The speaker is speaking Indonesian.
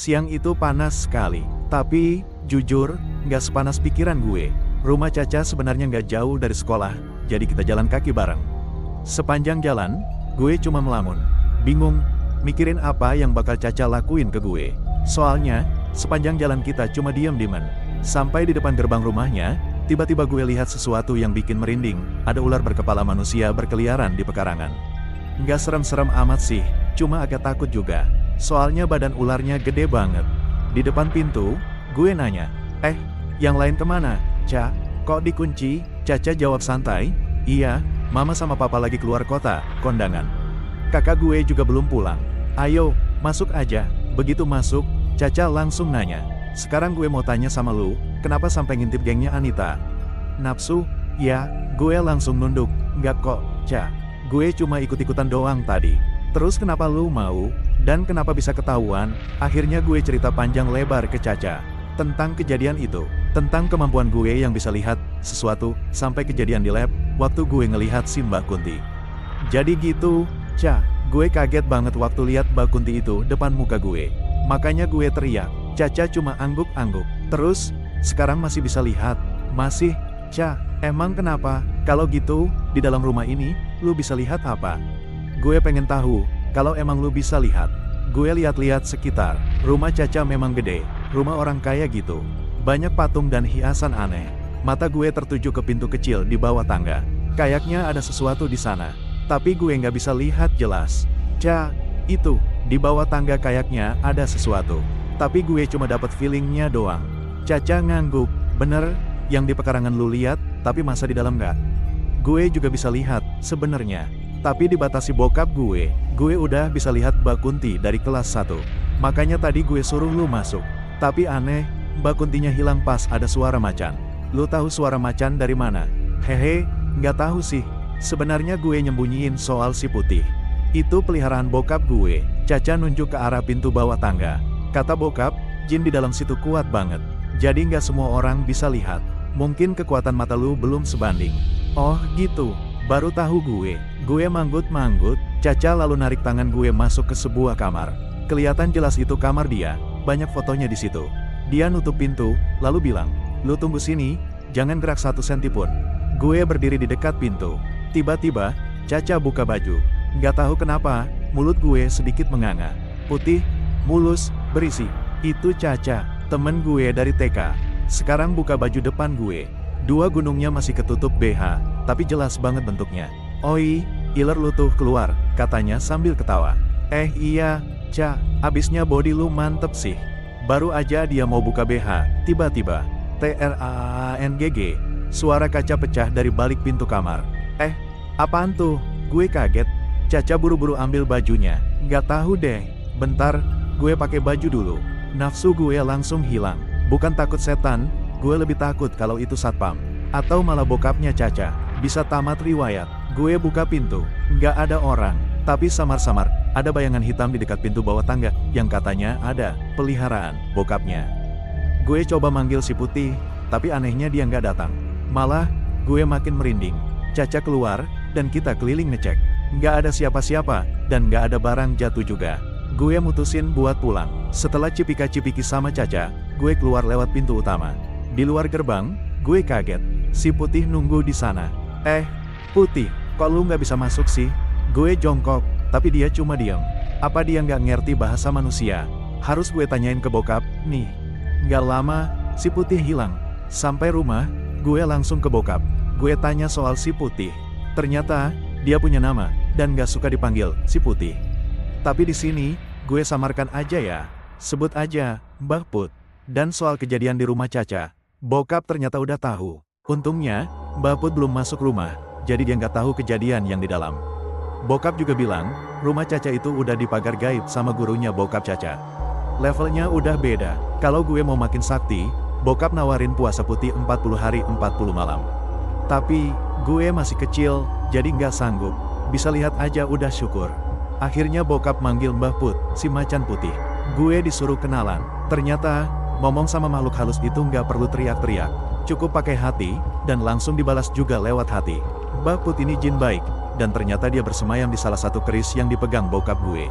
Siang itu panas sekali. Tapi, jujur, nggak sepanas pikiran gue. Rumah Caca sebenarnya nggak jauh dari sekolah, jadi kita jalan kaki bareng. Sepanjang jalan, gue cuma melamun. Bingung, mikirin apa yang bakal Caca lakuin ke gue. Soalnya, sepanjang jalan kita cuma diam-diaman. Sampai di depan gerbang rumahnya, tiba-tiba gue lihat sesuatu yang bikin merinding. Ada ular berkepala manusia berkeliaran di pekarangan. Nggak serem-serem amat sih, cuma agak takut juga. Soalnya badan ularnya gede banget. Di depan pintu, gue nanya, yang lain kemana, Ca? Kok dikunci? Caca jawab santai, iya, Mama sama Papa lagi keluar kota, kondangan. Kakak gue juga belum pulang. Ayo, masuk aja. Begitu masuk, Caca langsung nanya, sekarang gue mau tanya sama lu, kenapa sampai ngintip gengnya Anita? Nafsu? Ya, gue langsung nunduk, nggak kok, Ca. Gue cuma ikut-ikutan doang tadi. Terus kenapa lu mau? Dan kenapa bisa ketahuan? Akhirnya gue cerita panjang lebar ke Caca. Tentang kejadian itu. Tentang kemampuan gue yang bisa lihat sesuatu, sampai kejadian di lab, waktu gue ngelihat si Mbak Kunti. Jadi gitu, Ca. Gue kaget banget waktu lihat Mbak Kunti itu depan muka gue. Makanya gue teriak. Caca cuma angguk-angguk. Terus, sekarang masih bisa lihat? Masih, Ca. Emang kenapa? Kalau gitu, di dalam rumah ini, lu bisa lihat apa? Gue pengen tahu, kalau emang lu bisa lihat. Gue lihat-lihat sekitar, rumah Caca memang gede, rumah orang kaya gitu. Banyak patung dan hiasan aneh. Mata gue tertuju ke pintu kecil di bawah tangga. Kayaknya ada sesuatu di sana. Tapi gue nggak bisa lihat jelas. Ca, itu, di bawah tangga kayaknya ada sesuatu. Tapi gue cuma dapat feelingnya doang. Caca ngangguk, bener, yang di pekarangan lu lihat, tapi masa di dalam nggak? Gue juga bisa lihat, sebenarnya. Tapi dibatasi bokap gue udah bisa lihat Mbak Kunti dari kelas 1. Makanya tadi gue suruh lu masuk. Tapi aneh, Mbak Kuntinya hilang pas ada suara macan. Lu tahu suara macan dari mana? Hehe, nggak tahu sih. Sebenarnya gue nyembunyiin soal si putih. Itu peliharaan bokap gue. Caca nunjuk ke arah pintu bawah tangga. Kata bokap, jin di dalam situ kuat banget. Jadi nggak semua orang bisa lihat. Mungkin kekuatan mata lu belum sebanding. Oh gitu. Baru tahu gue. Gue manggut-manggut, Caca lalu narik tangan gue masuk ke sebuah kamar. Kelihatan jelas itu kamar dia, banyak fotonya di situ. Dia nutup pintu, lalu bilang, lu tunggu sini, jangan gerak 1 senti pun. Gue berdiri di dekat pintu. Tiba-tiba, Caca buka baju. Nggak tahu kenapa, mulut gue sedikit menganga. Putih, mulus, berisi. Itu Caca, temen gue dari TK. Sekarang buka baju depan gue. 2 gunungnya masih ketutup BH, tapi jelas banget bentuknya. Oi, iler lu tuh keluar, katanya sambil ketawa. Iya, Ca, abisnya body lu mantep sih. Baru aja dia mau buka BH, tiba-tiba, TRANGG, suara kaca pecah dari balik pintu kamar. Apaan tuh? Gue kaget. Caca buru-buru ambil bajunya. Nggak tahu deh, bentar, gue pakai baju dulu. Nafsu gue langsung hilang. Bukan takut setan, gue lebih takut kalau itu satpam. Atau malah bokapnya Caca. Bisa tamat riwayat. Gue buka pintu. Nggak ada orang. Tapi samar-samar, ada bayangan hitam di dekat pintu bawah tangga, yang katanya ada peliharaan bokapnya. Gue coba manggil si putih, tapi anehnya dia nggak datang. Malah, gue makin merinding. Caca keluar, dan kita keliling ngecek. Nggak ada siapa-siapa, dan nggak ada barang jatuh juga. Gue mutusin buat pulang. Setelah cipika-cipiki sama Caca, gue keluar lewat pintu utama. Di luar gerbang, gue kaget. Si putih nunggu di sana. Putih, kok lu nggak bisa masuk sih? Gue jongkok, tapi dia cuma diam. Apa dia nggak ngerti bahasa manusia? Harus gue tanyain ke bokap, nih. Nggak lama, si putih hilang. Sampai rumah, gue langsung ke bokap. Gue tanya soal si putih. Ternyata, dia punya nama, dan nggak suka dipanggil si putih. Tapi di sini, gue samarkan aja ya. Sebut aja, Mbah Put. Dan soal kejadian di rumah Caca, bokap ternyata udah tahu. Untungnya, Mbah Put belum masuk rumah, jadi dia nggak tahu kejadian yang di dalam. Bokap juga bilang, rumah Caca itu udah dipagar gaib sama gurunya bokap Caca. Levelnya udah beda. Kalau gue mau makin sakti, bokap nawarin puasa putih 40 hari 40 malam. Tapi, gue masih kecil, jadi nggak sanggup. Bisa lihat aja udah syukur. Akhirnya bokap manggil Mbah Put, si macan putih. Gue disuruh kenalan. Ternyata, ngomong sama makhluk halus itu nggak perlu teriak-teriak. Cukup pakai hati, dan langsung dibalas juga lewat hati. Mbah Put ini jin baik, dan ternyata dia bersemayam di salah satu keris yang dipegang bokap gue.